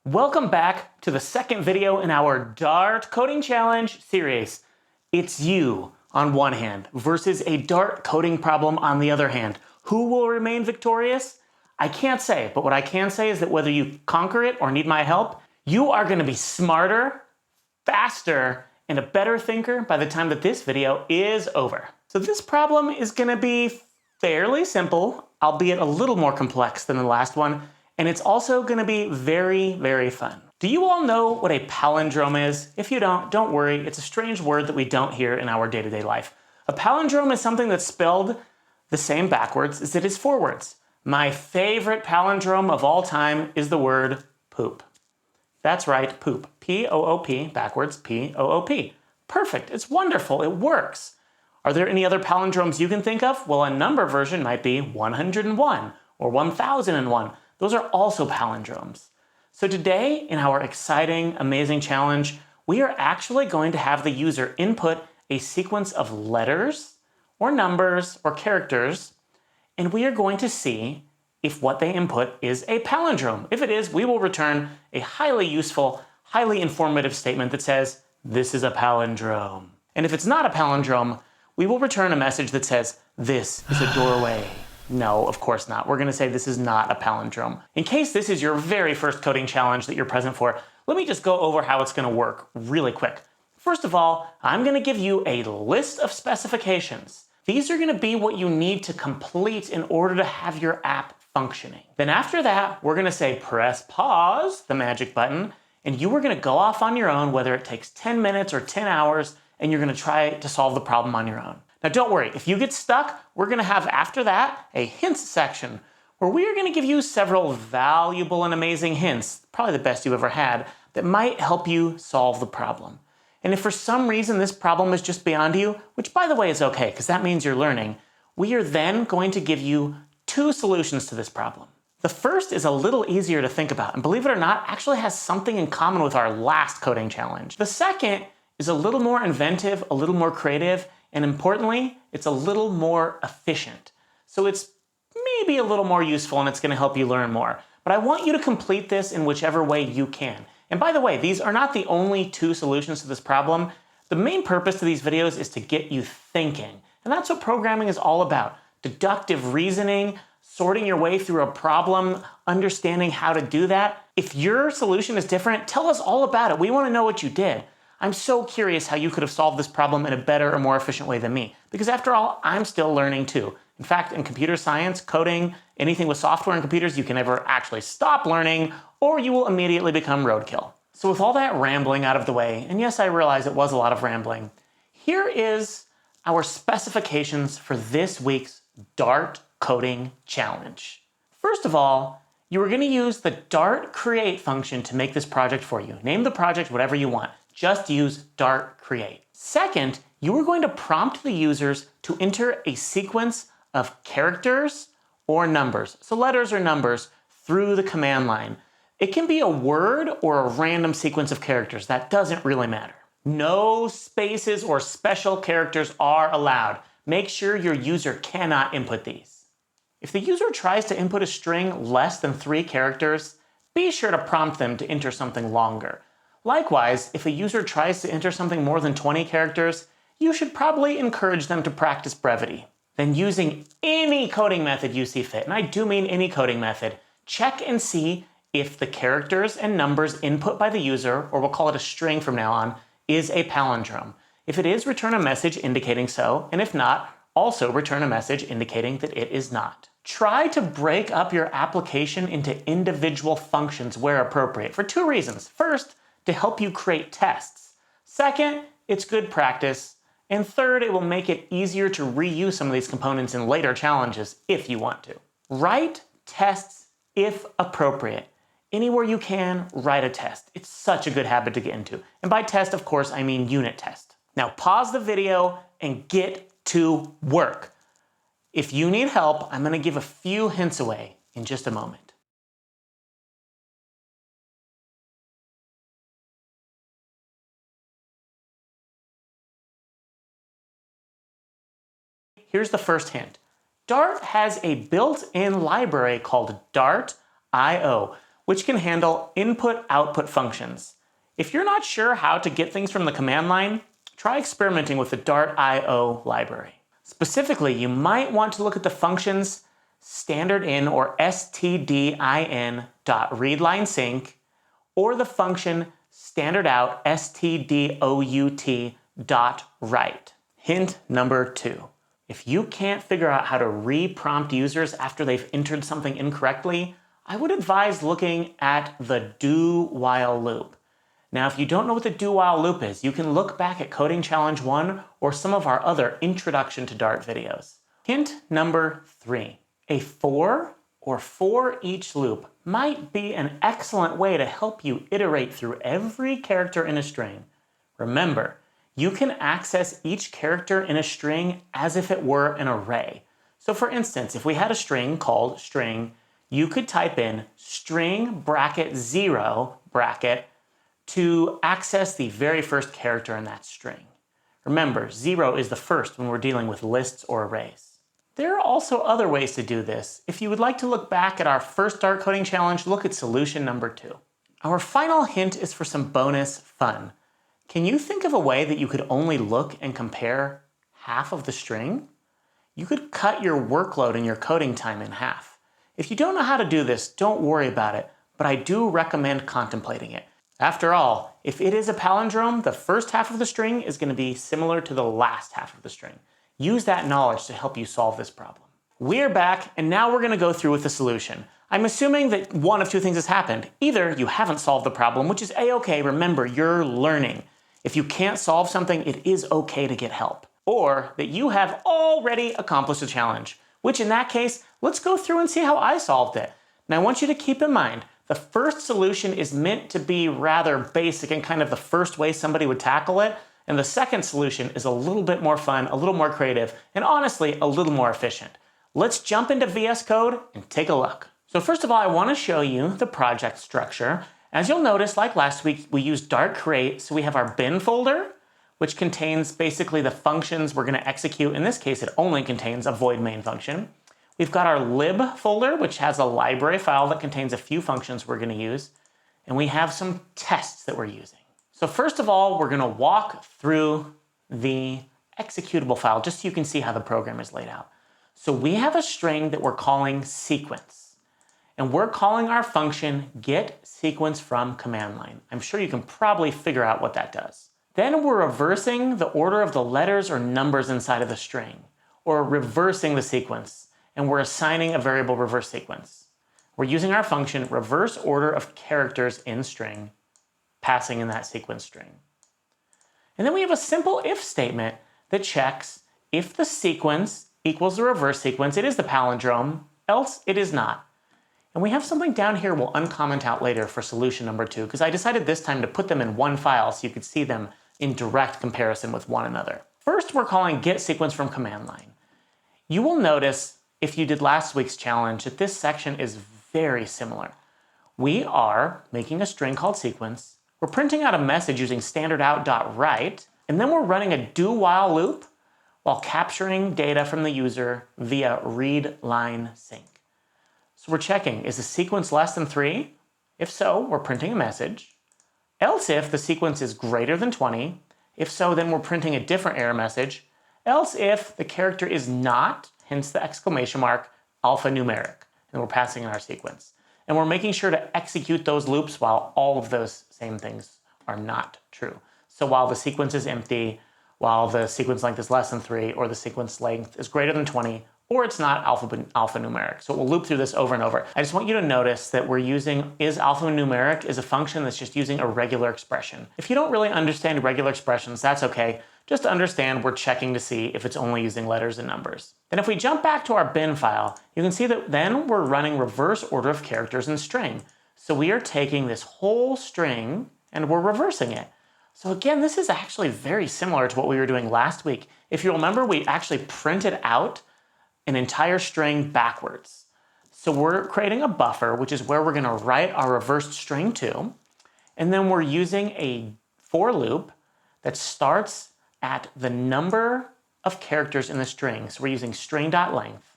Welcome back to the second video in our Dart Coding Challenge series. It's you on one hand versus a Dart coding problem on the other hand. Who will remain victorious? I can't say, but what I can say is that whether you conquer it or need my help, you are going to be smarter, faster, and a better thinker by the time that this video is over. So this problem is going to be fairly simple, albeit a little more complex than the last one. And it's also going to be very, very fun. Do you all know what a palindrome is? If you don't worry. It's a strange word that we don't hear in our day-to-day life. A palindrome is something that's spelled the same backwards as it is forwards. My favorite palindrome of all time is the word poop. That's right, poop. P-O-O-P, backwards, P-O-O-P. Perfect. It's wonderful. It works. Are there any other palindromes you can think of? Well, a number version might be 101 or 1001. Those are also palindromes. So today, in our exciting, amazing challenge, we are actually going to have the user input a sequence of letters or numbers or characters, and we are going to see if what they input is a palindrome. If it is, we will return a highly useful, highly informative statement that says, this is a palindrome. And if it's not a palindrome, we will return a message that says, this is a doorway. No, of course not. We're going to say this is not a palindrome. In case this is your very first coding challenge that you're present for, let me just go over how it's going to work really quick. First of all, I'm going to give you a list of specifications. These are going to be what you need to complete in order to have your app functioning. Then after that, we're going to say press pause, the magic button, and you are going to go off on your own, whether it takes 10 minutes or 10 hours, and you're going to try to solve the problem on your own. Now don't worry, if you get stuck, we're going to have after that a hints section where we are going to give you several valuable and amazing hints, probably the best you've ever had, that might help you solve the problem. And if for some reason this problem is just beyond you, which by the way is okay because that means you're learning, we are then going to give you two solutions to this problem. The first is a little easier to think about and believe it or not, actually has something in common with our last coding challenge. The second is a little more inventive, a little more creative, and importantly, it's a little more efficient. So it's maybe a little more useful and it's going to help you learn more. But I want you to complete this in whichever way you can. And by the way, these are not the only two solutions to this problem. The main purpose of these videos is to get you thinking. And that's what programming is all about. Deductive reasoning, sorting your way through a problem, understanding how to do that. If your solution is different, tell us all about it. We want to know what you did. I'm so curious how you could have solved this problem in a better or more efficient way than me. Because after all, I'm still learning too. In fact, in computer science, coding, anything with software and computers, you can never actually stop learning or you will immediately become roadkill. So with all that rambling out of the way, and yes, I realize it was a lot of rambling, here is our specifications for this week's Dart Coding Challenge. First of all, you are going to use the Dart create function to make this project for you. Name the project whatever you want. Just use Dart create. Second, you are going to prompt the users to enter a sequence of characters or numbers, so letters or numbers, through the command line. It can be a word or a random sequence of characters. That doesn't really matter. No spaces or special characters are allowed. Make sure your user cannot input these. If the user tries to input a string less than 3 characters, be sure to prompt them to enter something longer. Likewise, if a user tries to enter something more than 20 characters, you should probably encourage them to practice brevity. Then using any coding method you see fit, and I do mean any coding method, check and see if the characters and numbers input by the user, or we'll call it a string from now on, is a palindrome. If it is, return a message indicating so, and if not, also return a message indicating that it is not. Try to break up your application into individual functions where appropriate for 2 reasons. First, to help you create tests. Second, it's good practice. And third, it will make it easier to reuse some of these components in later challenges if you want to. Write tests if appropriate. Anywhere you can, write a test. It's such a good habit to get into. And by test, of course, I mean unit test. Now pause the video and get to work. If you need help, I'm going to give a few hints away in just a moment. Here's the first hint. Dart has a built-in library called Dart.io, which can handle input-output functions. If you're not sure how to get things from the command line, try experimenting with the Dart.io library. Specifically, you might want to look at the functions standardin or stdin.readLineSync or the function standardout stdout.write. Hint number 2. If you can't figure out how to re-prompt users after they've entered something incorrectly, I would advise looking at the do-while loop. Now, if you don't know what the do-while loop is, you can look back at Coding Challenge 1 or some of our other Introduction to Dart videos. Hint number 3. A for or for-each loop might be an excellent way to help you iterate through every character in a string. Remember, you can access each character in a string as if it were an array. So for instance, if we had a string called string, you could type in string bracket 0 bracket to access the very first character in that string. Remember, 0 is the first when we're dealing with lists or arrays. There are also other ways to do this. If you would like to look back at our first Dart coding challenge, look at solution number 2. Our final hint is for some bonus fun. Can you think of a way that you could only look and compare half of the string? You could cut your workload and your coding time in half. If you don't know how to do this, don't worry about it, but I do recommend contemplating it. After all, if it is a palindrome, the first half of the string is going to be similar to the last half of the string. Use that knowledge to help you solve this problem. We're back, and now we're going to go through with the solution. I'm assuming that one of two things has happened. Either you haven't solved the problem, which is a-okay. Remember, you're learning. If you can't solve something, it is okay to get help. Or that you have already accomplished a challenge, which in that case, let's go through and see how I solved it. Now I want you to keep in mind, the first solution is meant to be rather basic and kind of the first way somebody would tackle it, and the second solution is a little bit more fun, a little more creative, and honestly, a little more efficient. Let's jump into VS Code and take a look. So first of all, I want to show you the project structure. As you'll notice, like last week, we used Dart create, so we have our bin folder, which contains basically the functions we're going to execute. In this case, it only contains a void main function. We've got our lib folder, which has a library file that contains a few functions we're going to use. And we have some tests that we're using. So first of all, we're going to walk through the executable file just so you can see how the program is laid out. So we have a string that we're calling sequence. And we're calling our function getSequence from command line. I'm sure you can probably figure out what that does. Then we're reversing the order of the letters or numbers inside of the string, or reversing the sequence. And we're assigning a variable reverse sequence. We're using our function reverse order of characters in string, passing in that sequence string. And then we have a simple if statement that checks if the sequence equals the reverse sequence, it is the palindrome, else it is not. And we have something down here we'll uncomment out later for solution number 2, because I decided this time to put them in one file so you could see them in direct comparison with one another. First, we're calling getSequence from command line. You will notice, if you did last week's challenge, that this section is very similar. We are making a string called sequence, we're printing out a message using standardout.write, and then we're running a do-while loop while capturing data from the user via readLineSync. So we're checking, is the sequence less than 3? If so, we're printing a message. Else if the sequence is greater than 20, if so, then we're printing a different error message. Else if the character is not, hence the exclamation mark, alphanumeric, and we're passing in our sequence. And we're making sure to execute those loops while all of those same things are not true. So while the sequence is empty, while the sequence length is less than 3, or the sequence length is greater than 20, or it's not alphanumeric. So we'll loop through this over and over. I just want you to notice that we're using is alphanumeric is a function that's just using a regular expression. If you don't really understand regular expressions, that's okay. Just understand we're checking to see if it's only using letters and numbers. Then if we jump back to our bin file, you can see that then we're running reverse order of characters in string. So we are taking this whole string and we're reversing it. So again, this is actually very similar to what we were doing last week. If you remember, we actually printed out an entire string backwards. So we're creating a buffer, which is where we're going to write our reversed string to. And then we're using a for loop that starts at the number of characters in the string. So we're using string.length.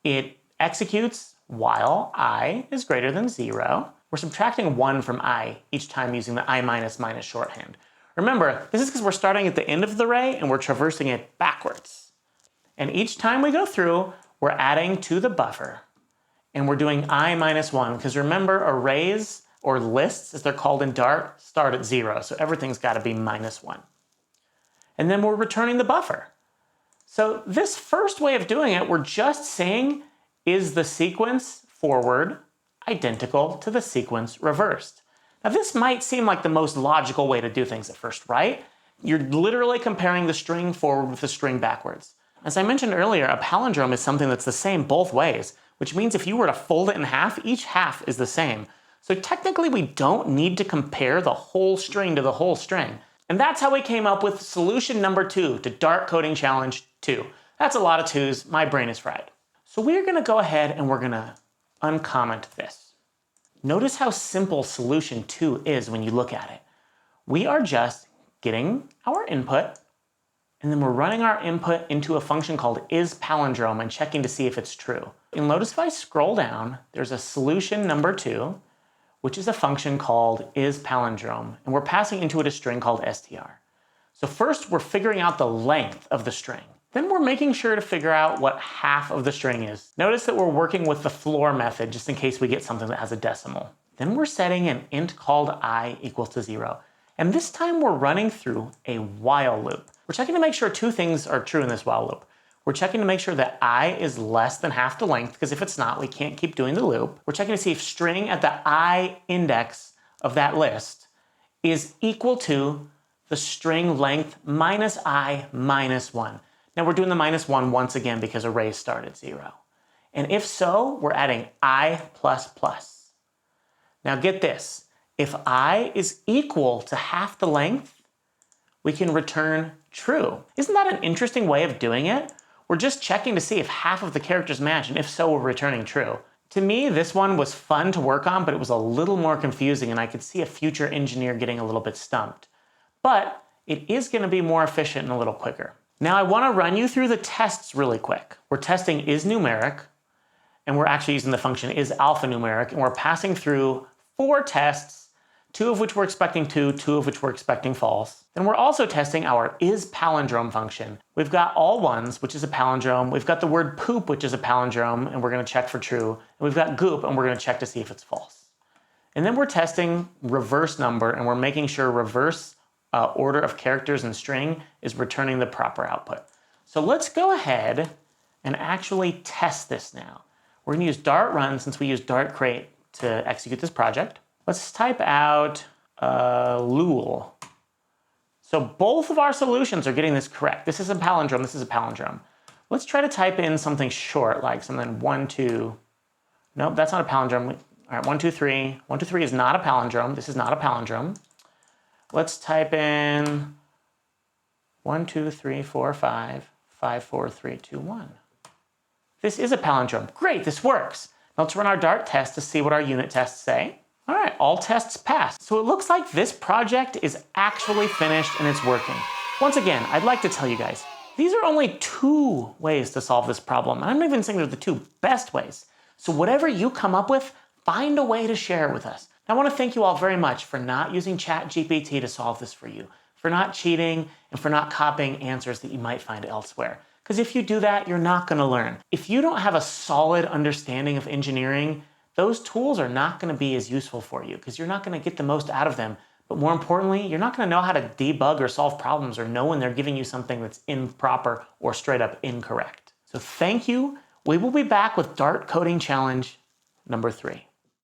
It executes while I is greater than 0. we're subtracting 1 from I each time using the I minus minus shorthand. Remember, this is because we're starting at the end of the array and we're traversing it backwards. And each time we go through, we're adding to the buffer. And we're doing I minus 1, because remember, arrays, or lists as they're called in Dart, start at 0. So everything's got to be minus 1. And then we're returning the buffer. So this first way of doing it, we're just saying, is the sequence forward identical to the sequence reversed? Now this might seem like the most logical way to do things at first, right? You're literally comparing the string forward with the string backwards. As I mentioned earlier, a palindrome is something that's the same both ways, which means if you were to fold it in half, each half is the same. So technically we don't need to compare the whole string to the whole string. And that's how we came up with solution number 2 to Dart Coding Challenge 2. That's a lot of 2's, my brain is fried. So we're gonna go ahead and we're gonna uncomment this. Notice how simple solution 2 is when you look at it. We are just getting our input, and then we're running our input into a function called isPalindrome and checking to see if it's true. You'll notice if I scroll down, there's a solution number 2, which is a function called isPalindrome, and we're passing into it a string called str. So first, we're figuring out the length of the string. Then we're making sure to figure out what half of the string is. Notice that we're working with the floor method just in case we get something that has a decimal. Then we're setting an int called I equals to 0. And this time we're running through a while loop. We're checking to make sure 2 things are true in this while loop. We're checking to make sure that I is less than half the length, because if it's not, we can't keep doing the loop. We're checking to see if string at the I index of that list is equal to the string length minus I minus 1. Now we're doing the minus 1 once again because arrays start at 0. And if so, we're adding I plus plus. Now get this, if I is equal to half the length, we can return true. Isn't that an interesting way of doing it? We're just checking to see if half of the characters match, and if so, we're returning true. To me, this one was fun to work on, but it was a little more confusing, and I could see a future engineer getting a little bit stumped. But it is going to be more efficient and a little quicker. Now I want to run you through the tests really quick. We're testing isNumeric, and we're actually using the function isAlphaNumeric, and we're passing through 4 tests, 2 of which we're expecting true, 2 of which we're expecting false. Then we're also testing our isPalindrome function. We've got all ones, which is a palindrome. We've got the word poop, which is a palindrome, and we're going to check for true. And we've got goop, and we're going to check to see if it's false. And then we're testing reverse number, and we're making sure reverse order of characters in string is returning the proper output. So let's go ahead and actually test this now. We're going to use Dart run since we use Dart create to execute this project. Let's type out Lul. So both of our solutions are getting this correct. This is a palindrome, this is a palindrome. Let's try to type in something short, like something 1, 2. Nope, that's not a palindrome. All right, 1, 2, 3. 1, 2, 3 is not a palindrome. This is not a palindrome. Let's type in 1, 2, 3, 4, 5, 5, 4, 3, 2, 1. This is a palindrome. Great, this works. Now let's run our Dart test to see what our unit tests say. All right, all tests passed. So it looks like this project is actually finished and it's working. Once again, I'd like to tell you guys, these are only 2 ways to solve this problem. I'm not even saying they're the 2 best ways. So whatever you come up with, find a way to share it with us. I want to thank you all very much for not using ChatGPT to solve this for you, for not cheating, and for not copying answers that you might find elsewhere. Because if you do that, you're not going to learn. If you don't have a solid understanding of engineering, those tools are not going to be as useful for you because you're not going to get the most out of them. But more importantly, you're not going to know how to debug or solve problems or know when they're giving you something that's improper or straight up incorrect. So thank you. We will be back with Dart Coding Challenge number 3.